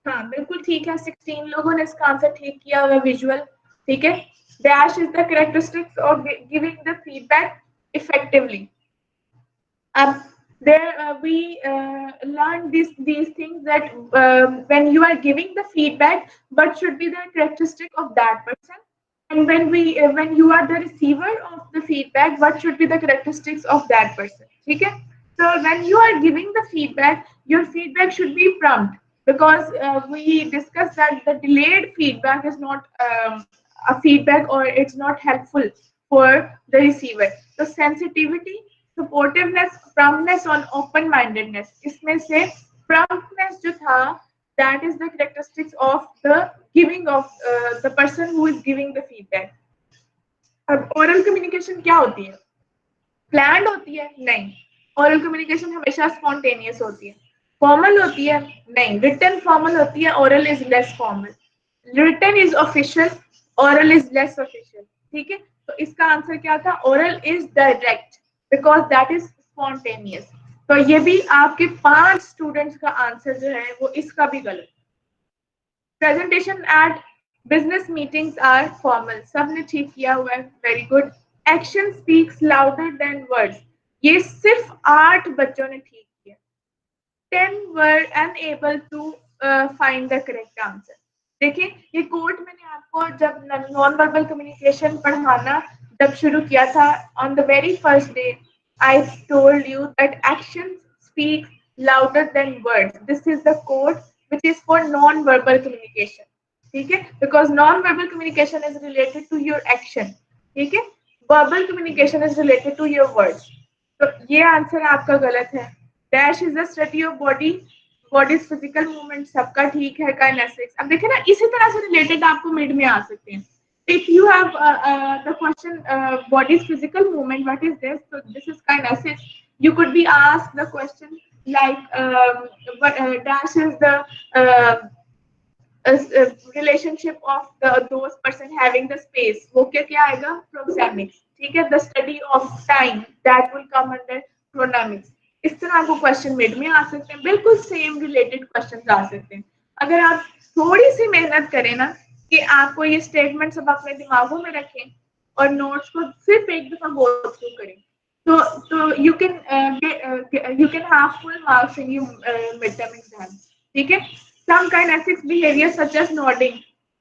[SPEAKER 1] हाँ, बिल्कुल ठीक है, 16 लोगों ने इसका आंसर ठीक किया हुआ विजुअल। ठीक है, dash is the characteristics of giving the feedback effectively। अब there we learn these things that when you are giving the feedback, what should be the characteristic of that person, and when you are the receiver of the feedback, what should be the characteristics of that person। ठीक है, so when you are giving the feedback, your feedback should be prompt, because we discussed that the delayed feedback is not a feedback, or it's not helpful for the receiver। So sensitivity, supportiveness, promptness और open mindedness, इसमें से promptness जो था, that is the characteristics of the giving of the person who is giving the feedback। अब oral communication क्या होती है? planned होती है? नहीं, oral communication हमेशा spontaneous होती है। formal होती है? नहीं, written formal होती है, oral is less formal। written is official, oral is less official। ठीक है, तो इसका आंसर क्या था? oral is direct, because that is spontaneous। तो ये भी आपके 5 स्टूडेंट्स का आंसर जो है वो इसका भी गलत। Presentation at business meetings are formal, सबने ठीक किया हुआ है, very good. Action speaks louder than words, ये सिर्फ 8 बच्चों ने ठीक किया। 10 were unable to find the correct answer. देखिए, ये कोट मैंने आपको जब नॉन वर्बल कम्युनिकेशन पढ़ाना जब शुरू किया था, on the very first day I told you that actions speaks louder than words. This is the code which is for non-verbal communication. ठीक है, because non-verbal communication is related to your action. ठीक है, verbal communication is related to your words. तो ये answer आपका गलत है. Dash is the study of body's physical movement. सबका ठीक है. Kinesics. अब देखिए ना, इसी तरह से related आपको मिड में आ सकते हैं. If you have the question body's physical movement, what is this? So this is kinesics. You could be asked the question like dash is the relationship of those person having the space. वो क्या आएगा? Proxemics. ठीक है, the study of time, that will come under chronamics. इस तरह आपको question mid में आ सकते हैं. बिल्कुल सेम रिलेटेड क्वेश्चन आ सकते हैं. अगर आप थोड़ी सी मेहनत करें ना कि आपको ये स्टेटमेंट सब अपने दिमागों में रखें और नोट्स को सिर्फ एक दफा गो थ्रू करें, तो you can have full marks in your mid term exam. ठीक है. Some kinesics behaviour such as nodding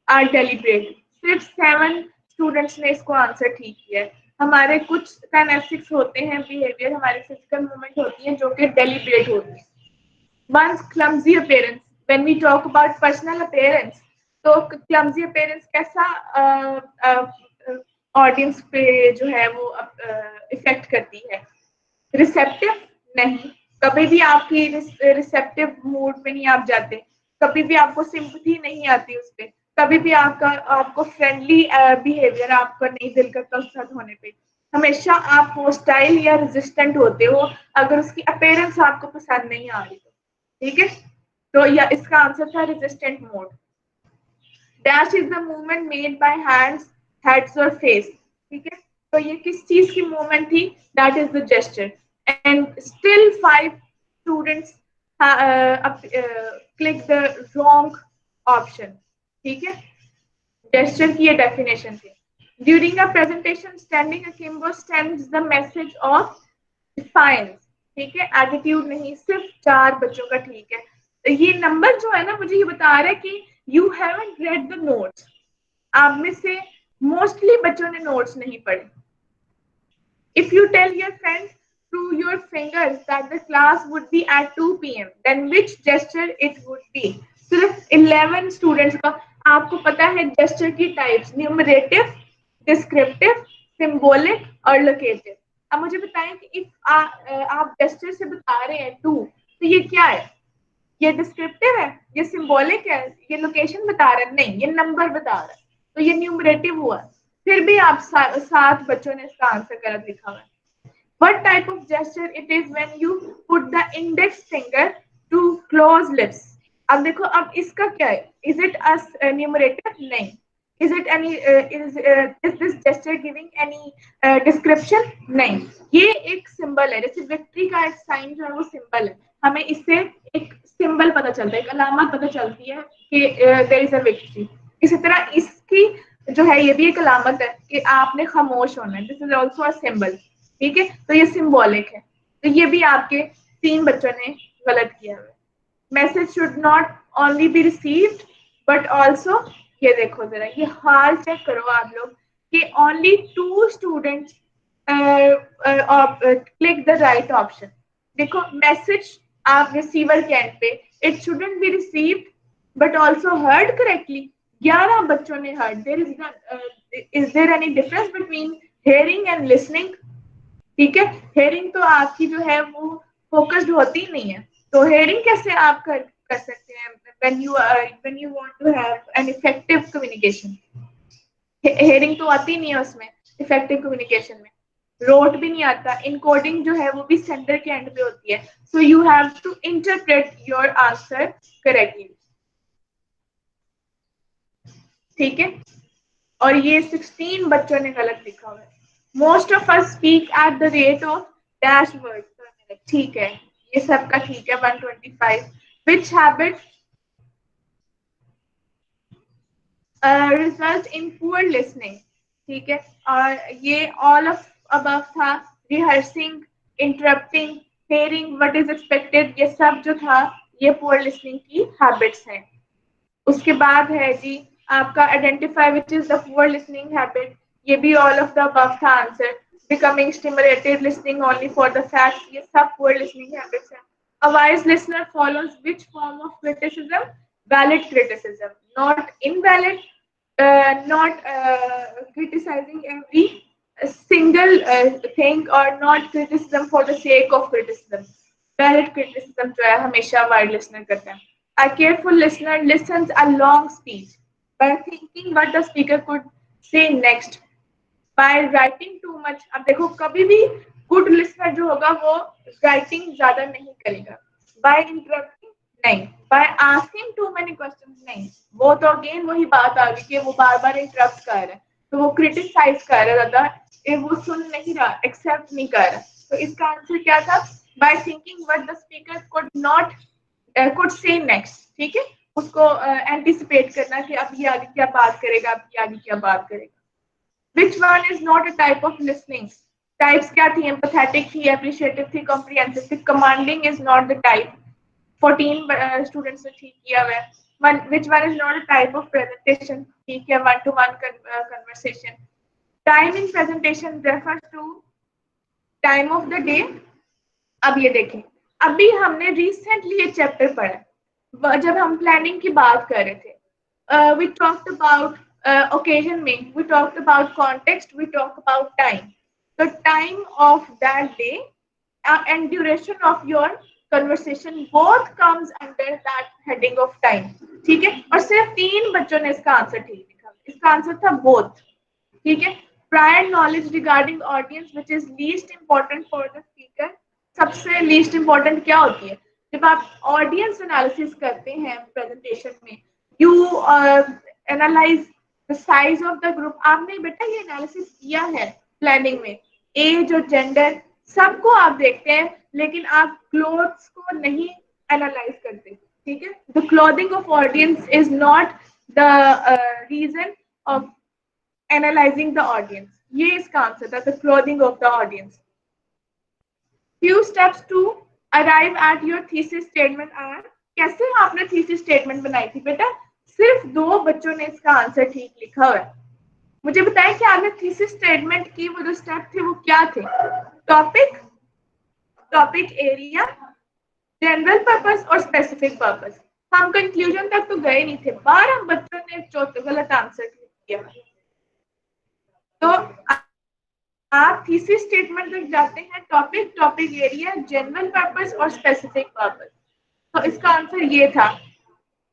[SPEAKER 1] are deliberate. सिर्फ 7 स्टूडेंट्स ने इसको आंसर ठीक किया है. हमारे कुछ काइनेसिक्स होते हैं बिहेवियर, हमारे फिजिकल मूवमेंट होती हैं जो कि डेलिब्रेट होती हैं. One's clumsy appearance. When we talk about personal appearance, तो क्लमजी अपीयरेंस कैसा ऑडियंस पे जो है वो इफेक्ट करती है? रिसेप्टिव नहीं. कभी भी आपकी रिसेप्टिव मूड में नहीं आप जाते, कभी भी आपको सिंपैथी नहीं आती उस पे, कभी भी आपको फ्रेंडली बिहेवियर आपका नहीं दिल करता उसके साथ होने पे. हमेशा आप होस्टाइल या रेजिस्टेंट होते हो अगर उसकी अपीयरेंस आपको पसंद नहीं आ रही तो. ठीक है, तो या इसका आंसर था resistant mode. Dash is the movement made by hands, heads or face. ठीक है, तो ये किस चीज की मूवमेंट थी? That is the gesture. And still 5 students click the wrong option. ठीक है, gesture की ये definition थी. During a presentation, standing akimbo sends the message of defiance. ठीक है, attitude नहीं. सिर्फ 4 बच्चों का ठीक है. ये नंबर जो है ना, मुझे ये बता रहा है कि you haven't read the notes. आप में से मोस्टली बच्चों ने नोट्स नहीं पढ़े. If you tell your friend through your fingers that the class would be at 2 p.m, then which gesture it would be? सिर्फ 11 स्टूडेंट्स का. आपको पता है जेस्चर की टाइप्स, न्यूमरेटिव, डिस्क्रिप्टिव, सिंबॉलिक और लोकेटिव. अब मुझे बताएं कि if आप जेस्चर से बता रहे हैं 2, तो ये क्या है? ये डिस्क्रिप्टिव है, ये सिंबॉलिक है, ये लोकेशन बता रहा है? नहीं, ये नंबर बता रहा है, तो ये न्यूमरेटिव हुआ. फिर भी आप 7 बच्चों ने इसका आंसर गलत लिखा हुआ है. What type of gesture it is when you put the index finger to close lips? अब देखो, अब इसका क्या है? Is it a numerative? नहीं. Is it any is this gesture giving any description? नहीं. ये एक सिंबल है, जैसे विक्ट्री का एक साइन जो है वो सिंबल है. हमें इससे एक सिंबल पता चलता है, एक अलामत पता चलती है कि देयर इज अ विक्ट्री. इसी तरह इसकी जो है ये भी एक अलामत है कि आपने खामोश होना है. This is also a symbol. ठीक है, तो ये सिंबॉलिक है. तो ये भी आपके 3 बच्चों ने गलत किया है. Message should not only B received but also, ये देखो जरा, ये हाल चेक करो आप लोग कि only 2 students click the right option. देखो, मैसेज आप रिसीवर के एंड पे, it shouldn't be received but also heard correctly. 11 बच्चों ने heard. Is there any difference between hearing and listening? ठीक है, हेयरिंग तो आपकी जो है वो फोकस्ड होती नहीं है, तो हेयरिंग कैसे आप कर सकते हैं when you want to have an effective communication? Hearing तो आती नहीं है उसमें, इफेक्टिव कम्युनिकेशन में. रोट भी नहीं आता. इनकोडिंग जो है वो भी सेंटर के एंड पे होती है. So you have to interpret your answer correctly. ठीक है, और ये 16 बच्चों ने गलत लिखा हुआ है. Most of us speak at the rate of dash word per minute. ठीक है, ये सबका ठीक है. 125. Which habit result in poor listening? ठीक है, और ये ऑल ऑफ अबव था. Rehearsing, interrupting, hearing, what is expected, ये सब जो था ये पुअर लिसनिंग की हैबिट्स हैं. उसके बाद है जी आपका identify which is the poor listening habit. ये भी ऑल ऑफ द अबव था answer. Becoming stimulated, listening only for the facts, ये सब पुअर लिसनिंग हैबिट्स हैं. A wise listener follows which form of criticism? Valid criticism, not invalid, not criticizing every single thing, or not criticism for the sake of criticism. Valid criticism जो है हमेशा wise listener करता है. A careful listener listens a long speech by thinking what the speaker could say next. By writing too much, अब देखो कभी भी good listener जो होगा वो राइटिंग ज्यादा नहीं करेगा. बाय इंटरप्टिंग नहीं, by asking too many questions नहीं. वो तो अगेन वही बात आ गई कि वो बार बार इंटरप्ट कर रहा है, तो वो क्रिटिसाइज कर रहा है ज्यादा, वो सुन नहीं रहा, एक्सेप्ट नहीं कर रहा. तो इसका आंसर क्या था? By thinking what the speaker could say next. ठीक है, उसको एंटिसिपेट करना कि अब ये आगे क्या बात करेगा, अब ये आगे क्या बात करेगा. Which one is not a type of listening? Types क्या थी? Empathetic थी, appreciative थी, comprehensive थी. Commanding is not the type. 14 students ने ठीक किया हुआ है. Which one is not a type of presentation? ठीक है, one-to-one conversation. Time in presentation refers to time of the day. अब ये देखें, अभी हमने recently ये chapter पढ़ा जब हम planning की बात कर रहे थे. We talked about occasion में, we talked about context, we talked about time. The time of that day and duration of your conversation both comes under that heading of time. ठीक है, और सिर्फ 3 बच्चों ने इसका आंसर ठीक लिखा. इसका आंसर था both. ठीक है. Prior knowledge regarding audience which is least important for the speaker. सबसे least important क्या होती है? जब आप audience analysis करते हैं presentation में, you analyze the size of the group. आपने बेटा ये एनालिसिस किया है प्लानिंग में, एज और जेंडर सबको आप देखते हैं, लेकिन आप क्लोथ्स को नहीं एनालाइज करते. ठीक है, the clothing of audience is not the reason of analysing the audience. ये इसका आंसर था, the clothing of the audience. Few steps to arrive at your thesis statement are. कैसे आपने थीसिस स्टेटमेंट बनाई थी बेटा? सिर्फ 2 बच्चों ने इसका आंसर ठीक लिखा हुआ है. मुझे बताएं कि आपने थीसिस स्टेटमेंट की वो जो स्टेप थे वो क्या थे? टॉपिक एरिया, जनरल पर्पस और स्पेसिफिक पर्पस. हम कंक्लूजन तक तो गए नहीं थे. 12 बच्चों ने गलत आंसर किया. तो आप थीसिस स्टेटमेंट तक जाते हैं, टॉपिक एरिया, जनरल पर्पस और स्पेसिफिक पर्पस. तो इसका आंसर ये था.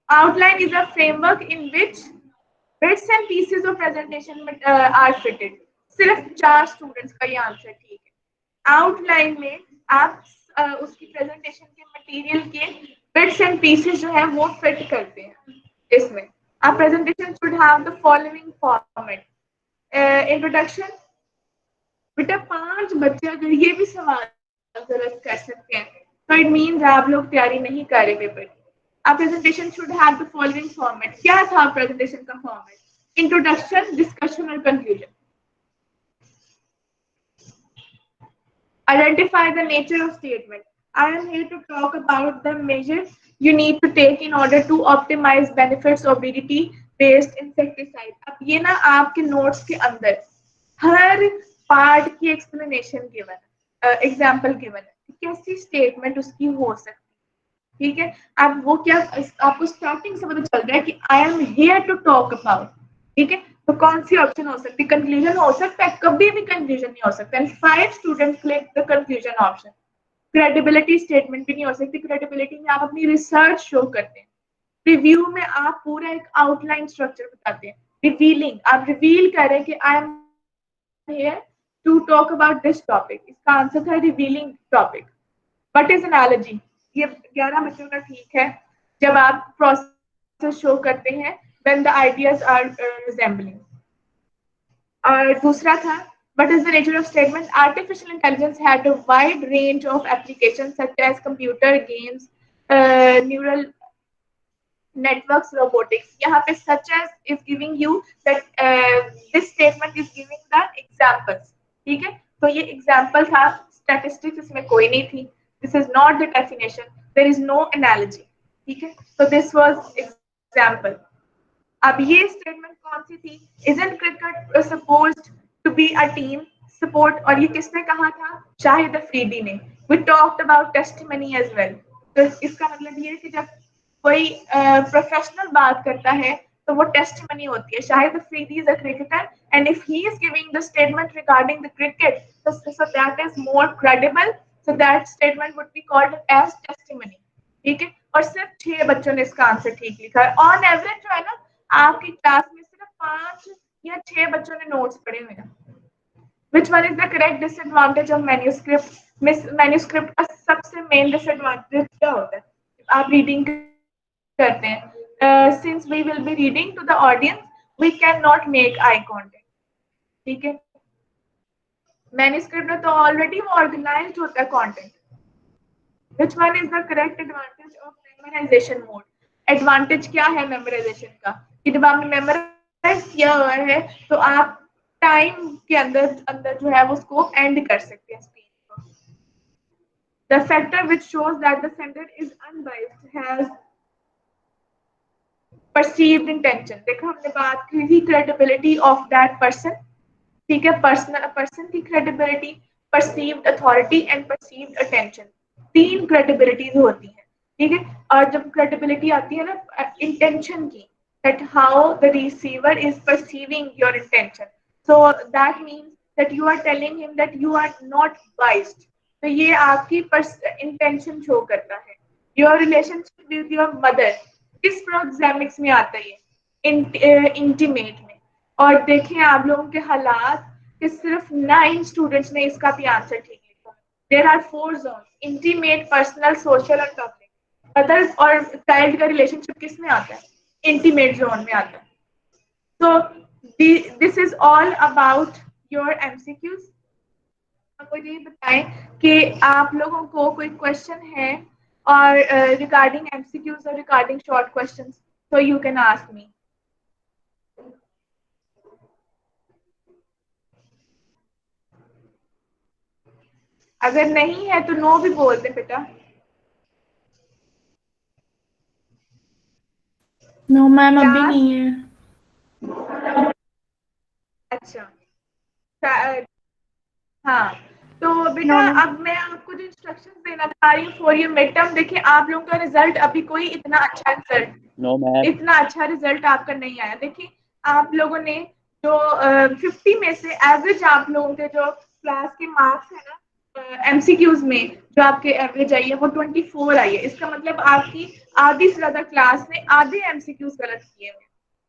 [SPEAKER 1] Outline is a framework in which bits and pieces of presentation are fitted. सिर्फ 4 स्टूडेंट्स का ये आंसर ठीक है. आउटलाइन में आप उसकी प्रेजेंटेशन के मटेरियल के बिट्स एंड पीसेस जो है वो फिट करते हैं. इसमें आप presentation should have the following format. Introduction. बेटा 5 बच्चे अगर ये भी सवाल गलत कर सकते हैं तो इट मीन्स आप लोग तैयारी नहीं कर रहे पेपर की. Our presentation should have the following format. क्या था presentation का format? Introduction, discussion और conclusion. Identify the nature of statement. I am here to talk about the measures you need to take in order to optimize benefits of BDT-based insecticide. अब ये ना आपके notes के अंदर हर part की explanation given, example given है. कैसी statement उसकी हो सकती है. ठीक है, आप वो क्या आपको स्टार्टिंग से पता चल रहा है कि I am here to talk about. ठीक है, तो कौन सी ऑप्शन हो सकती है? कंक्लूजन हो सकता है, कभी भी कंक्लूजन नहीं हो सकता. And 5 students click the conclusion option. Credibility statement भी नहीं हो सकती. क्रेडिबिलिटी में आप अपनी रिसर्च शो करते हैं. रिव्यू में आप पूरा एक आउटलाइन स्ट्रक्चर बताते हैं. रिवीलिंग, आप रिवील कर रहे हैं कि I am here to talk about this topic. इसका आंसर था revealing topic. What is analogy? ये 11 बच्चों का ठीक है. जब आप प्रोसेस शो करते हैं when the ideas are resembling. और दूसरा था what is the nature of statement? Artificial intelligence had a wide range of applications such as computer games, neural networks, robotics. यहाँ पे such as is giving you that this statement is giving the examples. ठीक है, तो ये example था. Statistics इसमें कोई नहीं थी. This is not the definition. There is no analogy. ठीक है, so this was example. अब ये statement कौन सी थी? Isn't cricket supposed to be a team support? और ये किसने कहा था? शाहिद अफरीदी ने. We talked about testimony as well. तो इसका मतलब ये है कि जब कोई प्रोफेशनल बात करता है तो वो टेस्टिमनी होती है. Shahid Afridi is a cricketer and if he is giving the statement regarding the cricket, so that is more credible, so that statement would be called as testimony. ठीक है. और सिर्फ 6 बच्चों ने इसका आंसर ठीक लिखा है. ऑन एवरेज जो है ना आपकी क्लास में सिर्फ 5 या 6 बच्चों ने नोट्स पढ़े हुए हैं. Which one is the correct disadvantage of manuscript? Manuscript का सबसे main disadvantage क्या होता है? आप reading करते हैं. Since we will be reading to the audience, we cannot make eye contact. ठीक है? Manuscript में तो already वो organized होता है content. Which one is the correct advantage of memorization mode? Advantage क्या है memorization का? कि जब आपने memorize किया हुआ है तो आप टाइम के अंदर जो है वो उसको एंड कर सकते हैं स्पीच को. The factor which shows that the sender is unbiased has perceived intention. देखो हमने बात की थी credibility of that person. ठीक है. person की credibility, perceived authority and perceived attention. 3 credibilities होती हैं. ठीक है. और जब credibility आती है ना intention की, that how the receiver is perceiving your intention. So that means that you are telling him that you are not biased. तो ये आपकी intention show करता है. Your relationship with your mother किस प्रोग्रामिक्स में आता है? इंटीमेट में. और देखें आप लोगों के हालात कि सिर्फ 9 स्टूडेंट्स ने इसका भी आंसर ठीक लिखा. There are 4 zones: intimate, personal, social और public. मदर और चाइल्ड का रिलेशनशिप किस में आता है? इंटीमेट जोन में आता है. So this is all about your MCQs. अब मुझे ये बताएं कि आप लोगों को कोई क्वेश्चन है और regarding MCQs or regarding short questions, so you can ask me. अगर नहीं है तो नो भी बोल दे बेटा.
[SPEAKER 12] नो मैम अभी नहीं है.
[SPEAKER 1] अच्छा. हाँ तो बेटा अब मैं आपको जो इंस्ट्रक्शंस देना चाह रही हूँ फॉर योर मिड टर्म. देखिए आप लोगों का रिजल्ट अभी कोई इतना अच्छा रिजल्ट आपका नहीं आया. देखिए आप लोगों ने जो 50 में से एवरेज आप लोगों के जो क्लास के मार्क्स है ना MCQs में जो आपके एवरेज आई है वो 24 आई है. इसका मतलब आपकी आधी से ज्यादा क्लास ने आधे MCQs गलत किए हुए.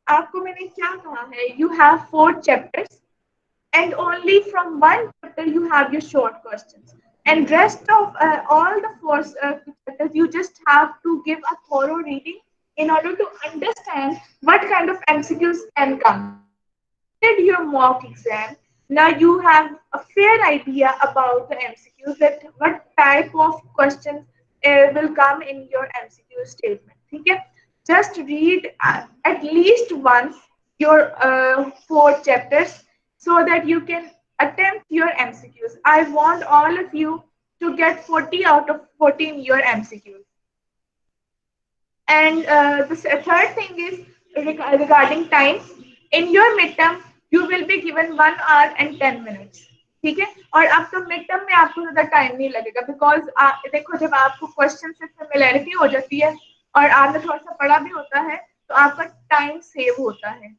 [SPEAKER 1] आपको मैंने क्या कहा है? You have 4 chapters and only from one chapter you have your short questions, and rest of all the 4 chapters you just have to give a thorough reading in order to understand what kind of MCQs can come. Did your mock exam, now you have a fair idea about the MCQs, that what type of questions will come in your MCQ statement. ठीक है. Just read at least once your 4 chapters so that you can attempt your MCQs. I want all of you to get 40 out of 40 in your MCQs. And the third thing is regarding time. In your midterm, you will be given 1 hour and 10 minutes. ठीक है. और अब तो mid term में आपको ज़्यादा time नहीं लगेगा बिकॉज देखो जब आपको क्वेश्चन से फेमिलियरिटी हो जाती है और आपने थोड़ा सा पढ़ा भी होता है तो आपका टाइम सेव होता है.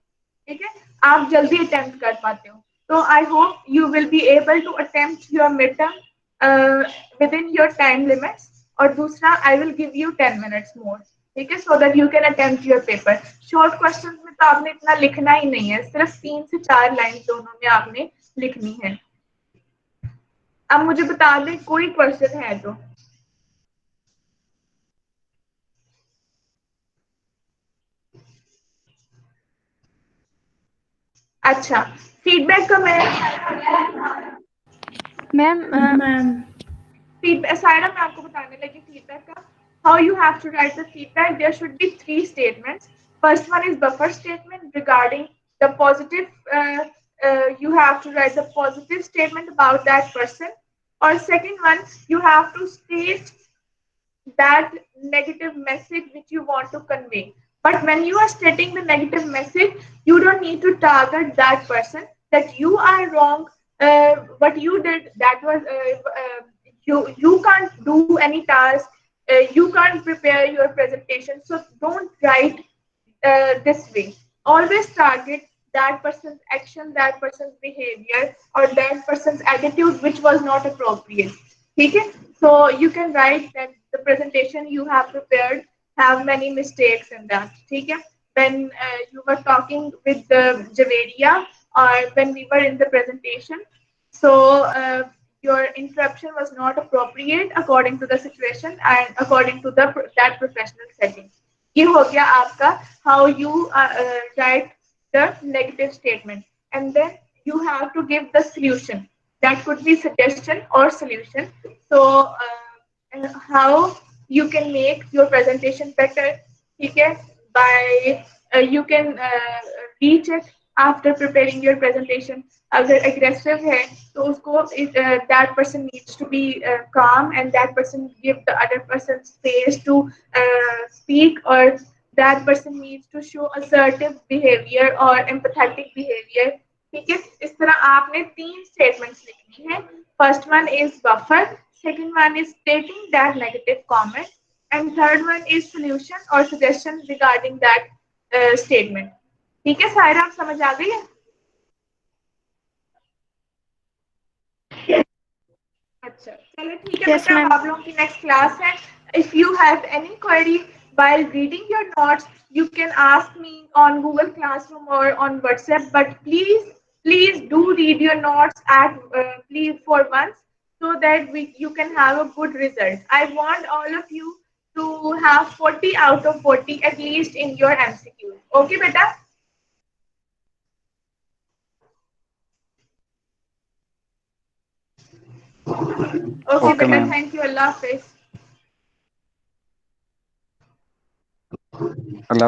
[SPEAKER 1] ठीक है. आप जल्दी अटेम्प्ट कर पाते हो. तो I hope you will be able to attempt your mid term within your time limits. और दूसरा I will give you 10 minutes more. ठीक है. So that you can attempt your paper. Short question में तो आपने इतना लिखना ही नहीं है, सिर्फ 3 से 4 लाइन दोनों में आपने लिखनी है. अब मुझे बता दें कोई क्वेश्चन है तो. अच्छा फीडबैक का मैम फीडबैक साइड में आपको बताने लगी फीडबैक का. How you have to write the feedback. There should be 3 statements. First one is buffer statement regarding the positive. You have to write the positive statement about that person. Or second one, you have to state that negative message which you want to convey. But when you are stating the negative message, you don't need to target that person that you are wrong. What you did that was you can't do any task. you can't prepare your presentation, so don't write this way. Always target that person's action, that person's behavior, or that person's attitude which was not appropriate. Okay? So you can write that the presentation you have prepared have many mistakes in that. Okay? When you were talking with the Javeria, or when we were in the presentation, so your interruption was not appropriate according to the situation and according to the that professional setting. ये हो गया आपका how you write the negative statement, and then you have to give the solution. That could be suggestion or solution. So how you can make your presentation better, ठीक है, by you can recheck after preparing your presentation. अगर aggressive है तो उसको that person needs to be calm, and that person give the other person space to speak, or that person needs to show assertive behavior or empathetic behavior. ठीक है, इस तरह आपने 3 statements लिखनी है. First one is buffer, second one is stating that negative comment, and third one is solution or suggestion regarding that statement. ठीक है सायरा, आप समझ आ गई है? अच्छा चलो ठीक है बेटा, आप लोगों की नेक्स्ट क्लास है. If you have any query while reading your notes, you can ask me on Google Classroom or on WhatsApp, but please do read your notes at please for once, so that you can have a good result. I want all of you to have 40 out of 40 at least in your MCQs. Okay beta? Okay beta, thank you. Allah Hafiz.